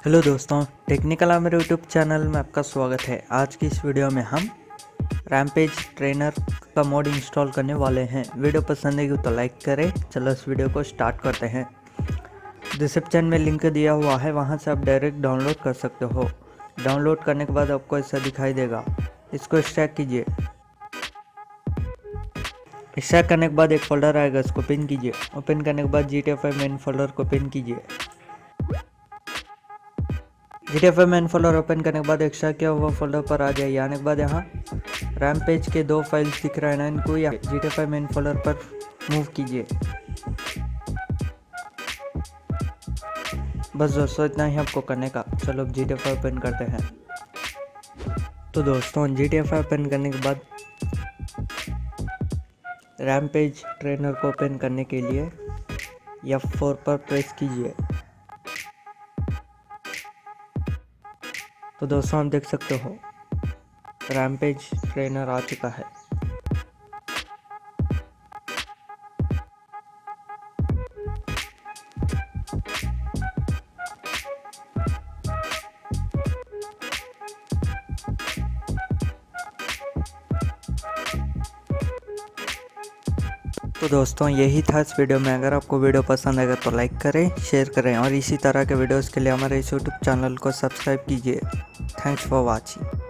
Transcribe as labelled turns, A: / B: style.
A: Hello दोस्तों, technical Amer YouTube channel में आपका स्वागत है। आज की इस वीडियो में हम रैम्पेज ट्रेनर का मोड इंस्टॉल करने वाले हैं। वीडियो पसंद आएगी तो लाइक करें। चलो इस वीडियो को स्टार्ट करते हैं। डिस्क्रिप्शन में लिंक दिया हुआ है, वहां से आप डायरेक्ट डाउनलोड कर सकते हो। डाउनलोड करने के बाद आपको ऐसा दिखाई देगा। इसको एक्सट्रैक्ट कीजिए। एक्सट्रैक्ट करने के बाद एक फोल्डर आएगा, इसको पिन कीजिए। ओपन करने के बाद GTFI मेन फोल्डर को पिन कीजिए। GTFI मेन फोल्डर ओपन करने के बाद एक्स्ट्रा किया हुआ फोल्डर पर आ जाइए। आने के बाद यहाँ रैम्पेज के 2 फाइल्स दिख रहे हैं ना, इनको यहाँ GTFI मेन फोल्डर पर मूव कीजिए। बस दोस्तों इतना ही आपको करने का। चलो अब GTFI ओपन करते हैं। तो दोस्तों GTFI ओपन करने के बाद रैम्पेज ट्रेनर को ओपन करने के लिए F4 पर प्रेस कीजिए। तो दोस्तों आप देख सकते हो रैम्पेज ट्रेनर आ चुका है। तो दोस्तों यही था इस वीडियो में। अगर आपको वीडियो पसंद आएगा तो लाइक करें, शेयर करें और इसी तरह के वीडियोस के लिए हमारे इस यूट्यूब चैनल को सब्सक्राइब कीजिए। Thanks for watching.